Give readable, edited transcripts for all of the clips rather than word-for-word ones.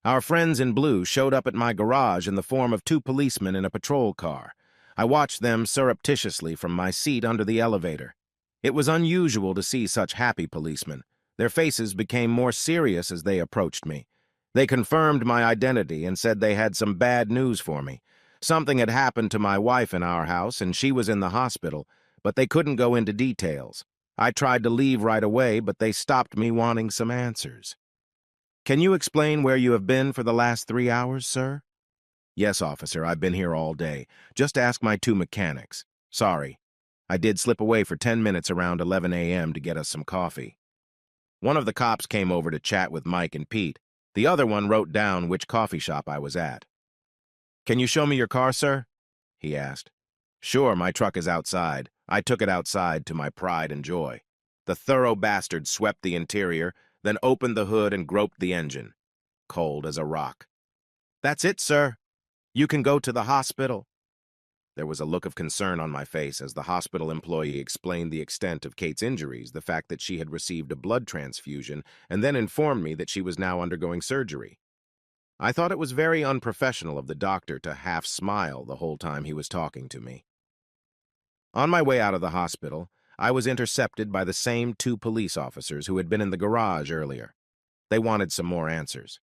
Our friends in blue showed up at my garage in the form of two policemen in a patrol car. I watched them surreptitiously from my seat under the elevator. It was unusual to see such happy policemen. Their faces became more serious as they approached me. They confirmed my identity and said they had some bad news for me. Something had happened to my wife in our house, and she was in the hospital, but they couldn't go into details. I tried to leave right away, but they stopped me wanting some answers. "Can you explain where you have been for the last 3 hours, sir?" "Yes, officer, I've been here all day. Just ask my two mechanics. Sorry. I did slip away for 10 minutes around 11 a.m. to get us some coffee." One of the cops came over to chat with Mike and Pete. The other one wrote down which coffee shop I was at. "Can you show me your car, sir?" he asked. "Sure, my truck is outside." I took it outside to my pride and joy. The thorough bastard swept the interior, then opened the hood and groped the engine. Cold as a rock. "That's it, sir. You can go to the hospital." There was a look of concern on my face as the hospital employee explained the extent of Kate's injuries, the fact that she had received a blood transfusion, and then informed me that she was now undergoing surgery. I thought it was very unprofessional of the doctor to half smile the whole time he was talking to me. On my way out of the hospital, I was intercepted by the same two police officers who had been in the garage earlier. They wanted some more answers.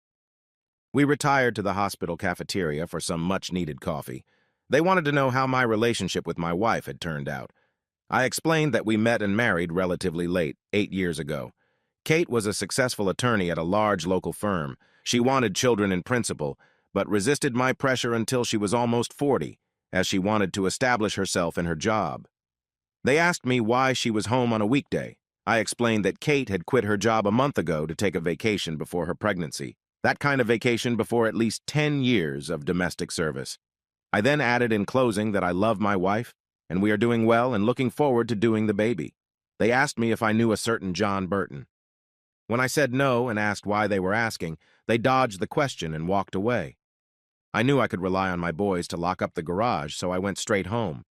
We retired to the hospital cafeteria for some much-needed coffee. They wanted to know how my relationship with my wife had turned out. I explained that we met and married relatively late, 8 years ago. Kate was a successful attorney at a large local firm. She wanted children in principle, but resisted my pressure until she was almost 40, as she wanted to establish herself in her job. They asked me why she was home on a weekday. I explained that Kate had quit her job a month ago to take a vacation before her pregnancy. That kind of vacation before at least 10 years of domestic service. I then added in closing that I love my wife, and we are doing well and looking forward to doing the baby. They asked me if I knew a certain John Burton. When I said no and asked why they were asking, they dodged the question and walked away. I knew I could rely on my boys to lock up the garage, so I went straight home.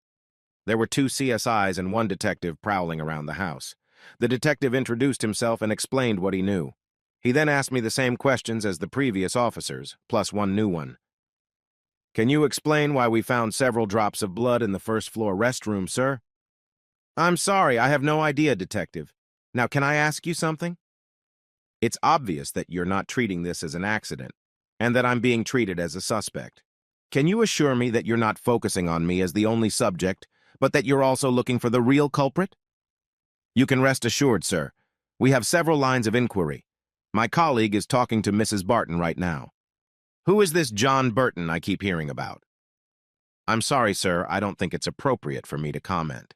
There were 2 CSIs and 1 detective prowling around the house. The detective introduced himself and explained what he knew. He then asked me the same questions as the previous officers, plus 1 new one. "Can you explain why we found several drops of blood in the first-floor restroom, sir?" "I'm sorry, I have no idea, detective. Now, can I ask you something?" "It's obvious that you're not treating this as an accident, and that I'm being treated as a suspect. Can you assure me that you're not focusing on me as the only subject, but that you're also looking for the real culprit?" "You can rest assured, sir. We have several lines of inquiry. My colleague is talking to Mrs. Barton right now." "Who is this John Burton I keep hearing about?" "I'm sorry, sir, I don't think it's appropriate for me to comment."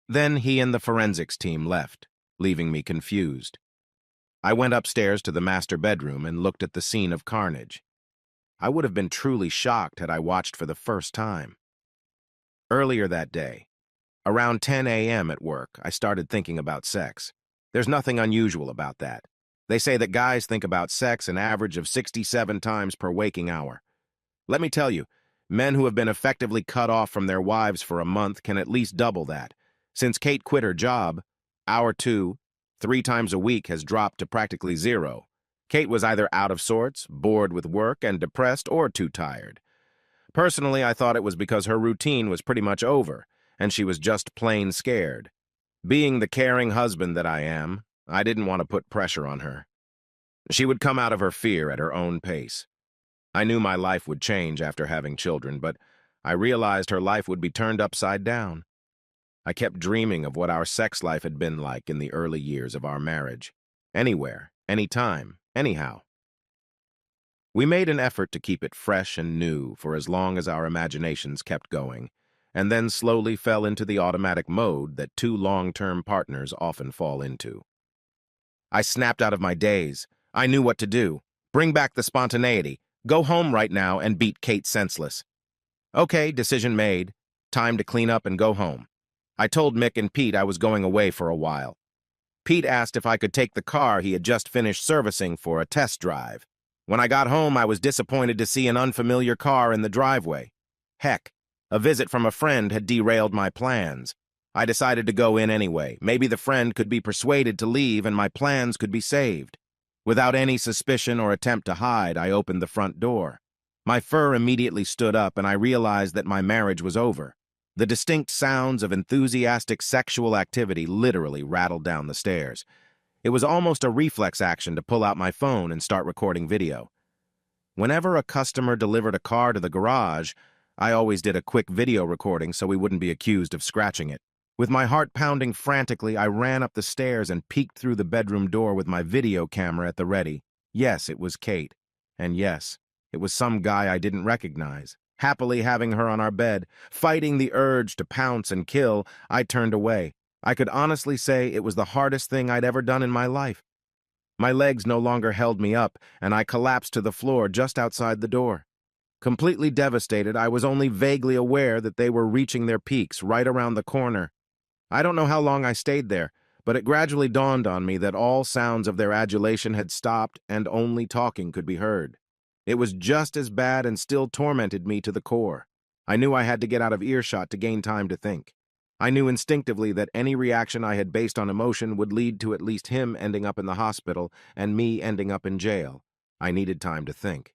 Then he and the forensics team left, leaving me confused. I went upstairs to the master bedroom and looked at the scene of carnage. I would have been truly shocked had I watched for the first time. Earlier that day, around 10 a.m. at work, I started thinking about sex. There's nothing unusual about that. They say that guys think about sex an average of 67 times per waking hour. Let me tell you, men who have been effectively cut off from their wives for a month can at least double that. Since Kate quit her job, hour 2, 3 times a week has dropped to practically 0. Kate was either out of sorts, bored with work, and depressed, or too tired. Personally, I thought it was because her routine was pretty much over, and she was just plain scared. Being the caring husband that I am, I didn't want to put pressure on her. She would come out of her fear at her own pace. I knew my life would change after having children, but I realized her life would be turned upside down. I kept dreaming of what our sex life had been like in the early years of our marriage. Anywhere, anytime, anyhow. We made an effort to keep it fresh and new for as long as our imaginations kept going, and then slowly fell into the automatic mode that 2 long-term partners often fall into. I snapped out of my daze. I knew what to do. Bring back the spontaneity. Go home right now and beat Kate senseless. Okay, decision made. Time to clean up and go home. I told Mick and Pete I was going away for a while. Pete asked if I could take the car he had just finished servicing for a test drive. When I got home, I was disappointed to see an unfamiliar car in the driveway. Heck, a visit from a friend had derailed my plans. I decided to go in anyway. Maybe the friend could be persuaded to leave and my plans could be saved. Without any suspicion or attempt to hide, I opened the front door. My fur immediately stood up, and I realized that my marriage was over. The distinct sounds of enthusiastic sexual activity literally rattled down the stairs. It was almost a reflex action to pull out my phone and start recording video. Whenever a customer delivered a car to the garage, I always did a quick video recording so we wouldn't be accused of scratching it. With my heart pounding frantically, I ran up the stairs and peeked through the bedroom door with my video camera at the ready. Yes, it was Kate. And yes, it was some guy I didn't recognize. Happily having her on our bed, fighting the urge to pounce and kill, I turned away. I could honestly say it was the hardest thing I'd ever done in my life. My legs no longer held me up, and I collapsed to the floor just outside the door. Completely devastated, I was only vaguely aware that they were reaching their peaks right around the corner. I don't know how long I stayed there, but it gradually dawned on me that all sounds of their adulation had stopped and only talking could be heard. It was just as bad and still tormented me to the core. I knew I had to get out of earshot to gain time to think. I knew instinctively that any reaction I had based on emotion would lead to at least him ending up in the hospital and me ending up in jail. I needed time to think.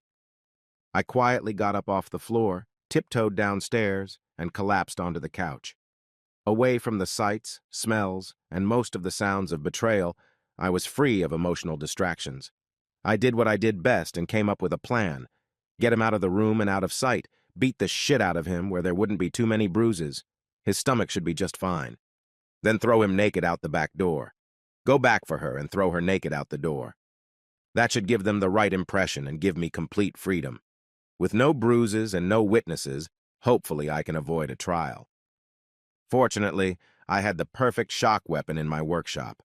I quietly got up off the floor, tiptoed downstairs, and collapsed onto the couch. Away from the sights, smells, and most of the sounds of betrayal, I was free of emotional distractions. I did what I did best and came up with a plan. Get him out of the room and out of sight, beat the shit out of him where there wouldn't be too many bruises. His stomach should be just fine. Then throw him naked out the back door. Go back for her and throw her naked out the door. That should give them the right impression and give me complete freedom. With no bruises and no witnesses, hopefully I can avoid a trial. Fortunately, I had the perfect shock weapon in my workshop.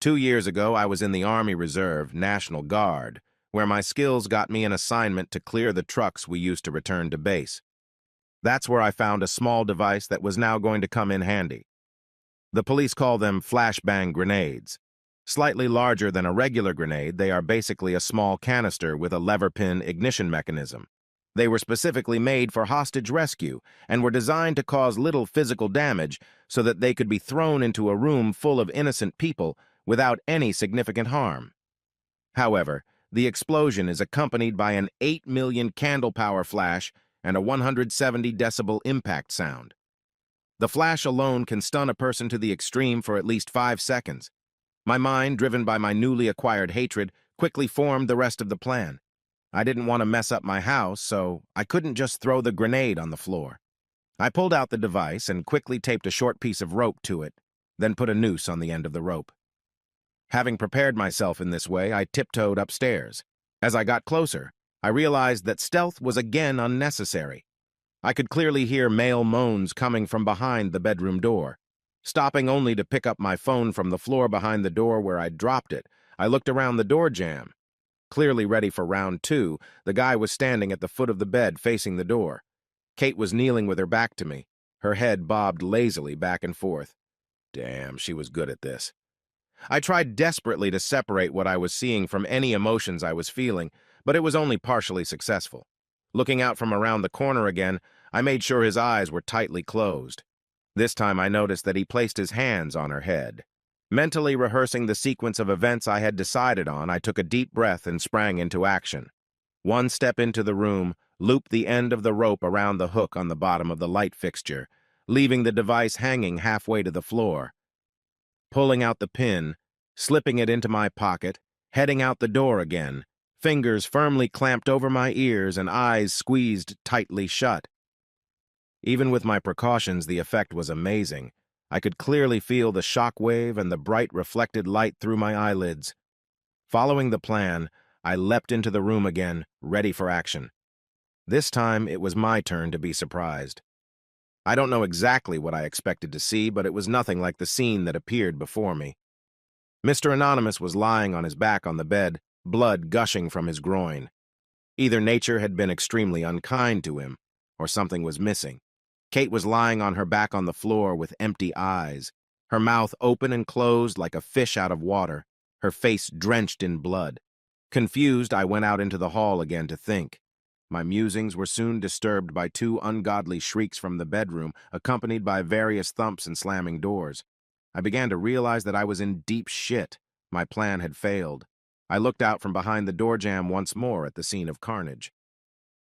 2 years ago, I was in the Army Reserve, National Guard, where my skills got me an assignment to clear the trucks we used to return to base. That's where I found a small device that was now going to come in handy. The police call them flashbang grenades. Slightly larger than a regular grenade, they are basically a small canister with a lever pin ignition mechanism. They were specifically made for hostage rescue and were designed to cause little physical damage so that they could be thrown into a room full of innocent people without any significant harm. However, the explosion is accompanied by an 8 million candle power flash and a 170 decibel impact sound. The flash alone can stun a person to the extreme for at least 5 seconds. My mind, driven by my newly acquired hatred, quickly formed the rest of the plan. I didn't want to mess up my house, so I couldn't just throw the grenade on the floor. I pulled out the device and quickly taped a short piece of rope to it, then put a noose on the end of the rope. Having prepared myself in this way, I tiptoed upstairs. As I got closer, I realized that stealth was again unnecessary. I could clearly hear male moans coming from behind the bedroom door. Stopping only to pick up my phone from the floor behind the door where I'd dropped it, I looked around the door jamb. Clearly ready for round 2, the guy was standing at the foot of the bed facing the door. Kate was kneeling with her back to me. Her head bobbed lazily back and forth. Damn, she was good at this. I tried desperately to separate what I was seeing from any emotions I was feeling, but it was only partially successful. Looking out from around the corner again, I made sure his eyes were tightly closed. This time I noticed that he placed his hands on her head. Mentally rehearsing the sequence of events I had decided on, I took a deep breath and sprang into action. One step into the room, looped the end of the rope around the hook on the bottom of the light fixture, leaving the device hanging halfway to the floor. Pulling out the pin, slipping it into my pocket, heading out the door again, fingers firmly clamped over my ears and eyes squeezed tightly shut. Even with my precautions, the effect was amazing. I could clearly feel the shock wave and the bright reflected light through my eyelids. Following the plan, I leapt into the room again, ready for action. This time, it was my turn to be surprised. I don't know exactly what I expected to see, but it was nothing like the scene that appeared before me. Mr. Anonymous was lying on his back on the bed, blood gushing from his groin. Either nature had been extremely unkind to him, or something was missing. Kate was lying on her back on the floor with empty eyes, her mouth open and closed like a fish out of water, her face drenched in blood. Confused, I went out into the hall again to think. My musings were soon disturbed by 2 ungodly shrieks from the bedroom, accompanied by various thumps and slamming doors. I began to realize that I was in deep shit. My plan had failed. I looked out from behind the door jamb once more at the scene of carnage.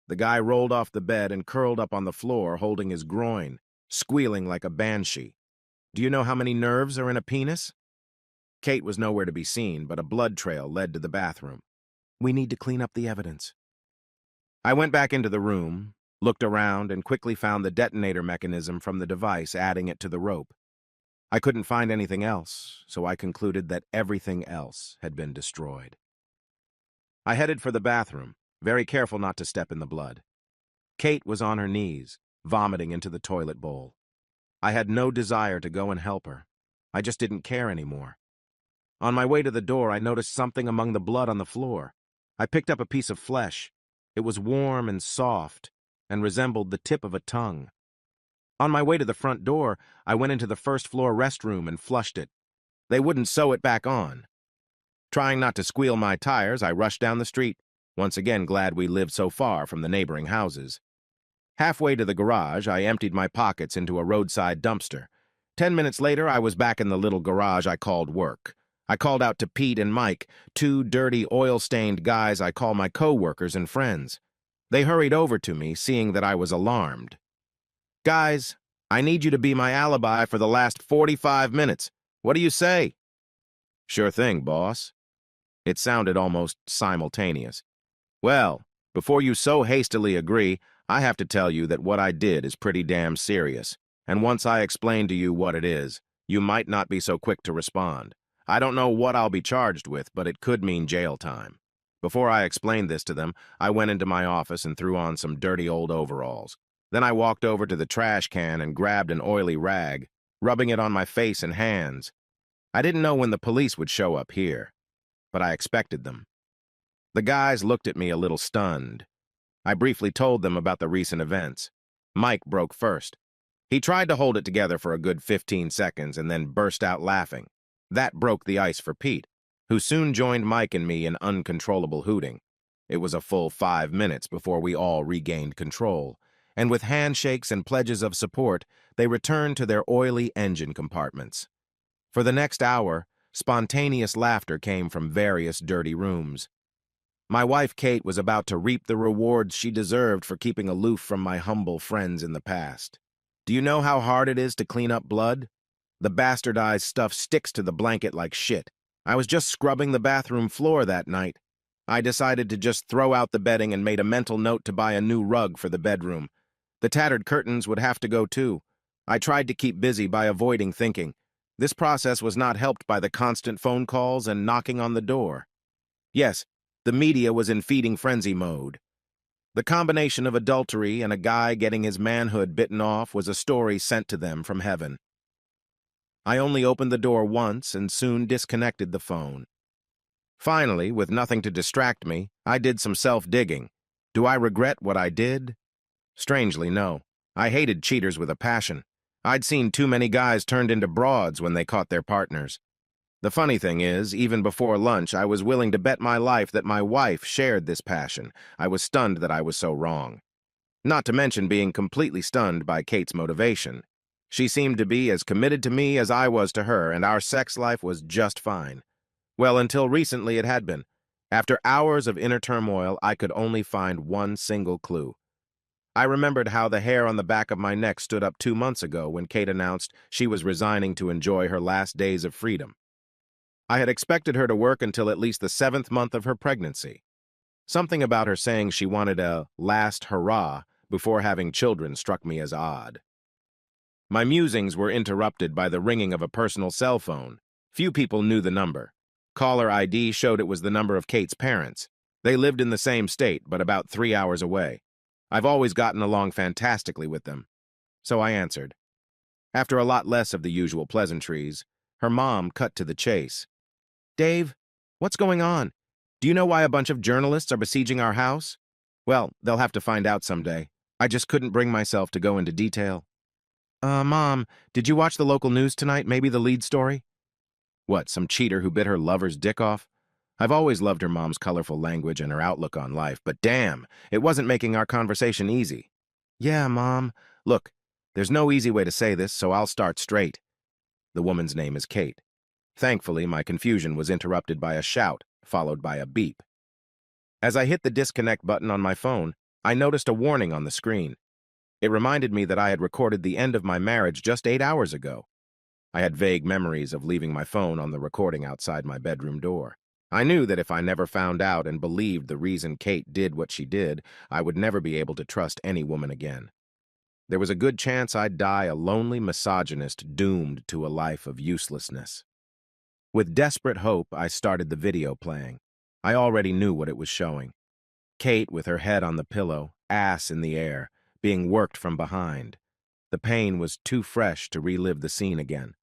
The guy rolled off the bed and curled up on the floor, holding his groin, squealing like a banshee. Do you know how many nerves are in a penis? Kate was nowhere to be seen, but a blood trail led to the bathroom. We need to clean up the evidence. I went back into the room, looked around, and quickly found the detonator mechanism from the device, adding it to the rope. I couldn't find anything else, so I concluded that everything else had been destroyed. I headed for the bathroom, very careful not to step in the blood. Kate was on her knees, vomiting into the toilet bowl. I had no desire to go and help her. I just didn't care anymore. On my way to the door, I noticed something among the blood on the floor. I picked up a piece of flesh. It was warm and soft and resembled the tip of a tongue. On my way to the front door, I went into the first-floor restroom and flushed it. They wouldn't sew it back on. Trying not to squeal my tires, I rushed down the street, once again glad we lived so far from the neighboring houses. Halfway to the garage, I emptied my pockets into a roadside dumpster. 10 minutes later, I was back in the little garage I called work. I called out to Pete and Mike, two dirty, oil-stained guys I call my co-workers and friends. They hurried over to me, seeing that I was alarmed. Guys, I need you to be my alibi for the last 45 minutes. What do you say? Sure thing, boss. It sounded almost simultaneous. Well, before you so hastily agree, I have to tell you that what I did is pretty damn serious, and once I explain to you what it is, you might not be so quick to respond. I don't know what I'll be charged with, but it could mean jail time. Before I explained this to them, I went into my office and threw on some dirty old overalls. Then I walked over to the trash can and grabbed an oily rag, rubbing it on my face and hands. I didn't know when the police would show up here, but I expected them. The guys looked at me a little stunned. I briefly told them about the recent events. Mike broke first. He tried to hold it together for a good 15 seconds and then burst out laughing. That broke the ice for Pete, who soon joined Mike and me in uncontrollable hooting. It was a full 5 minutes before we all regained control, and with handshakes and pledges of support, they returned to their oily engine compartments. For the next hour, spontaneous laughter came from various dirty rooms. My wife Kate was about to reap the rewards she deserved for keeping aloof from my humble friends in the past. Do you know how hard it is to clean up blood? The bastardized stuff sticks to the blanket like shit. I was just scrubbing the bathroom floor that night. I decided to just throw out the bedding and made a mental note to buy a new rug for the bedroom. The tattered curtains would have to go too. I tried to keep busy by avoiding thinking. This process was not helped by the constant phone calls and knocking on the door. Yes, the media was in feeding frenzy mode. The combination of adultery and a guy getting his manhood bitten off was a story sent to them from heaven. I only opened the door once and soon disconnected the phone. Finally, with nothing to distract me, I did some self-digging. Do I regret what I did? Strangely, no. I hated cheaters with a passion. I'd seen too many guys turned into broads when they caught their partners. The funny thing is, even before lunch, I was willing to bet my life that my wife shared this passion. I was stunned that I was so wrong. Not to mention being completely stunned by Kate's motivation. She seemed to be as committed to me as I was to her, and our sex life was just fine. Well, until recently it had been. After hours of inner turmoil, I could only find one single clue. I remembered how the hair on the back of my neck stood up 2 months ago when Kate announced she was resigning to enjoy her last days of freedom. I had expected her to work until at least the 7th month of her pregnancy. Something about her saying she wanted a last hurrah before having children struck me as odd. My musings were interrupted by the ringing of a personal cell phone. Few people knew the number. Caller ID showed it was the number of Kate's parents. They lived in the same state, but about 3 hours away. I've always gotten along fantastically with them. So I answered. After a lot less of the usual pleasantries, her mom cut to the chase. Dave, what's going on? Do you know why a bunch of journalists are besieging our house? Well, they'll have to find out someday. I just couldn't bring myself to go into detail. Mom, did you watch the local news tonight? Maybe the lead story? What, some cheater who bit her lover's dick off? I've always loved her mom's colorful language and her outlook on life, but damn, it wasn't making our conversation easy. Yeah, Mom. Look, there's no easy way to say this, so I'll start straight. The woman's name is Kate. Thankfully, my confusion was interrupted by a shout. followed by a beep. As I hit the disconnect button on my phone, I noticed a warning on the screen. It reminded me that I had recorded the end of my marriage just 8 hours ago. I had vague memories of leaving my phone on the recording outside my bedroom door. I knew that if I never found out and believed the reason Kate did what she did, I would never be able to trust any woman again. There was a good chance I'd die a lonely misogynist doomed to a life of uselessness. With desperate hope, I started the video playing. I already knew what it was showing. Kate with her head on the pillow, ass in the air, being worked from behind. The pain was too fresh to relive the scene again.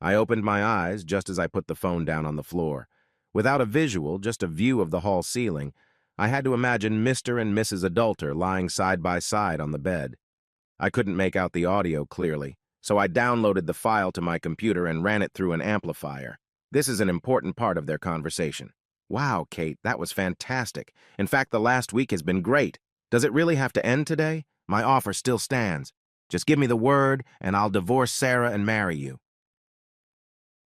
I opened my eyes just as I put the phone down on the floor. Without a visual, just a view of the hall ceiling, I had to imagine Mr. and Mrs. Adulter lying side by side on the bed. I couldn't make out the audio clearly, so I downloaded the file to my computer and ran it through an amplifier. This is an important part of their conversation. Wow, Kate, that was fantastic. In fact, the last week has been great. Does it really have to end today? My offer still stands. Just give me the word, and I'll divorce Sarah and marry you.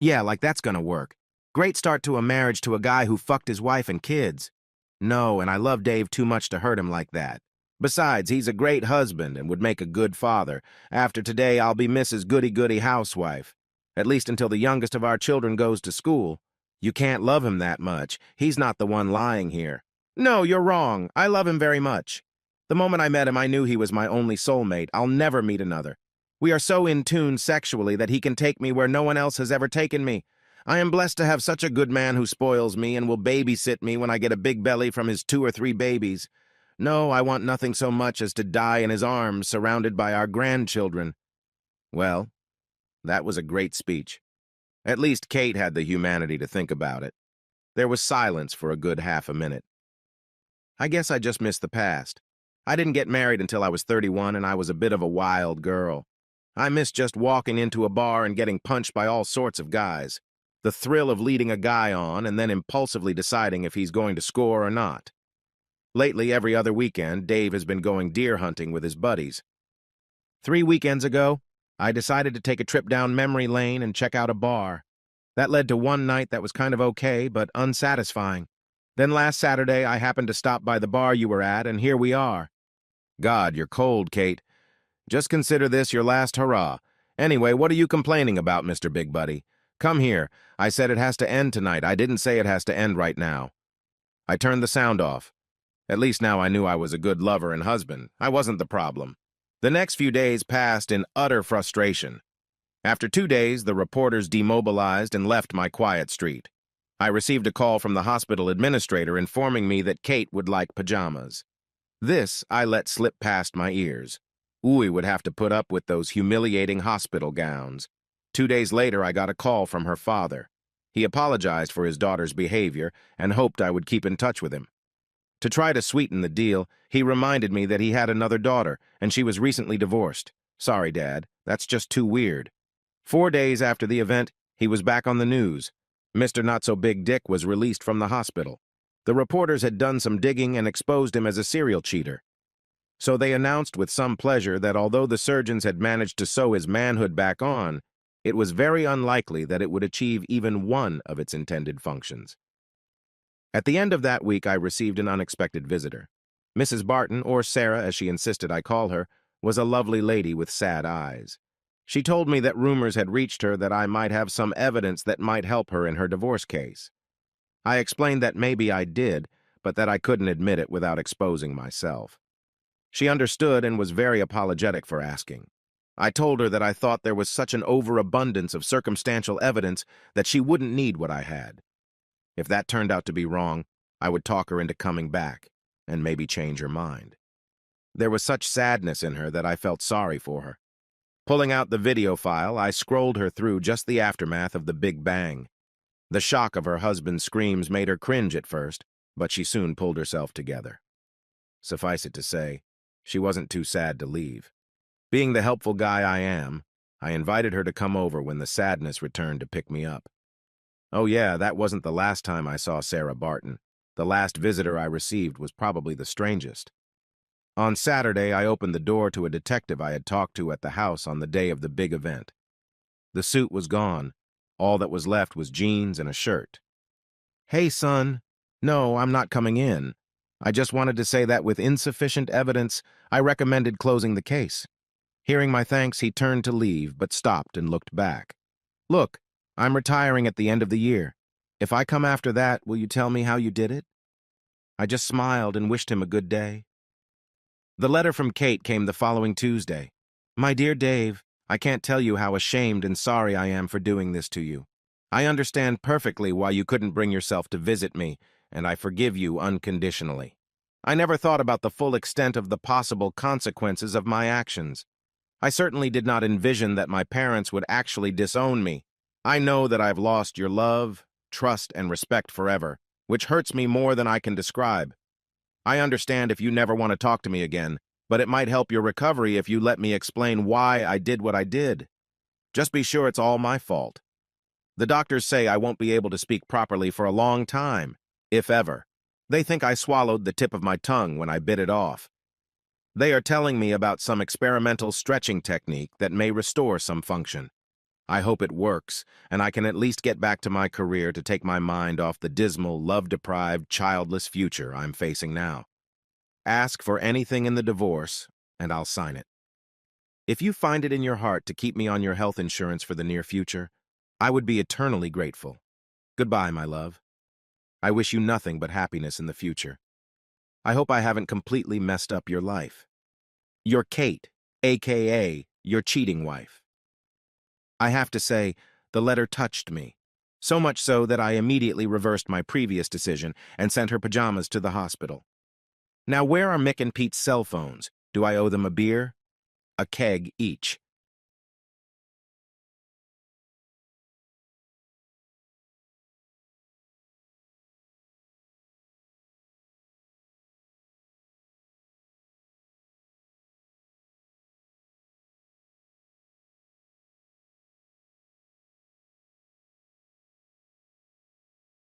Yeah, like that's gonna work. Great start to a marriage to a guy who fucked his wife and kids. No, and I love Dave too much to hurt him like that. Besides, he's a great husband and would make a good father. After today, I'll be Mrs. Goody-Goody housewife. At least until the youngest of our children goes to school. You can't love him that much. He's not the one lying here. No, you're wrong. I love him very much. The moment I met him, I knew he was my only soulmate. I'll never meet another. We are so in tune sexually that he can take me where no one else has ever taken me. I am blessed to have such a good man who spoils me and will babysit me when I get a big belly from his 2 or 3 babies. No, I want nothing so much as to die in his arms, surrounded by our grandchildren. Well, that was a great speech. At least Kate had the humanity to think about it. There was silence for a good half a minute. I guess I just missed the past. I didn't get married until I was 31, and I was a bit of a wild girl. I missed just walking into a bar and getting punched by all sorts of guys. The thrill of leading a guy on and then impulsively deciding if he's going to score or not. Lately, every other weekend, Dave has been going deer hunting with his buddies. 3 weekends ago, I decided to take a trip down memory lane and check out a bar. That led to one night that was kind of okay, but unsatisfying. Then last Saturday, I happened to stop by the bar you were at, and here we are. God, you're cold, Kate. Just consider this your last hurrah. Anyway, what are you complaining about, Mr. Big Buddy? Come here. I said it has to end tonight. I didn't say it has to end right now. I turned the sound off. At least now I knew I was a good lover and husband. I wasn't the problem. The next few days passed in utter frustration. After 2 days, the reporters demobilized and left my quiet street. I received a call from the hospital administrator informing me that Kate would like pajamas. This I let slip past my ears. Uwe would have to put up with those humiliating hospital gowns. 2 days later, I got a call from her father. He apologized for his daughter's behavior and hoped I would keep in touch with him. To try to sweeten the deal, he reminded me that he had another daughter, and she was recently divorced. Sorry, Dad, that's just too weird. 4 days after the event, he was back on the news. Mr. Not-So-Big Dick was released from the hospital. The reporters had done some digging and exposed him as a serial cheater. So they announced with some pleasure that although the surgeons had managed to sew his manhood back on, it was very unlikely that it would achieve even one of its intended functions. At the end of that week, I received an unexpected visitor. Mrs. Barton, or Sarah as she insisted I call her, was a lovely lady with sad eyes. She told me that rumors had reached her that I might have some evidence that might help her in her divorce case. I explained that maybe I did, but that I couldn't admit it without exposing myself. She understood and was very apologetic for asking. I told her that I thought there was such an overabundance of circumstantial evidence that she wouldn't need what I had. If that turned out to be wrong, I would talk her into coming back and maybe change her mind. There was such sadness in her that I felt sorry for her. Pulling out the video file, I scrolled her through just the aftermath of the Big Bang. The shock of her husband's screams made her cringe at first, but she soon pulled herself together. Suffice it to say, she wasn't too sad to leave. Being the helpful guy I am, I invited her to come over when the sadness returned to pick me up. Oh yeah, that wasn't the last time I saw Sarah Barton. The last visitor I received was probably the strangest. On Saturday, I opened the door to a detective I had talked to at the house on the day of the big event. The suit was gone. All that was left was jeans and a shirt. Hey, son. No, I'm not coming in. I just wanted to say that with insufficient evidence, I recommended closing the case. Hearing my thanks, he turned to leave, but stopped and looked back. Look, I'm retiring at the end of the year. If I come after that, will you tell me how you did it? I just smiled and wished him a good day. The letter from Kate came the following Tuesday. My dear Dave, I can't tell you how ashamed and sorry I am for doing this to you. I understand perfectly why you couldn't bring yourself to visit me, and I forgive you unconditionally. I never thought about the full extent of the possible consequences of my actions. I certainly did not envision that my parents would actually disown me. I know that I've lost your love, trust, and respect forever, which hurts me more than I can describe. I understand if you never want to talk to me again, but it might help your recovery if you let me explain why I did what I did. Just be sure it's all my fault. The doctors say I won't be able to speak properly for a long time, if ever. They think I swallowed the tip of my tongue when I bit it off. They are telling me about some experimental stretching technique that may restore some function. I hope it works, and I can at least get back to my career to take my mind off the dismal, love-deprived, childless future I'm facing now. Ask for anything in the divorce, and I'll sign it. If you find it in your heart to keep me on your health insurance for the near future, I would be eternally grateful. Goodbye, my love. I wish you nothing but happiness in the future. I hope I haven't completely messed up your life. Your Kate, a.k.a. your cheating wife. I have to say, the letter touched me. So much so that I immediately reversed my previous decision and sent her pajamas to the hospital. Now, where are Mick and Pete's cell phones? Do I owe them a beer? A keg each.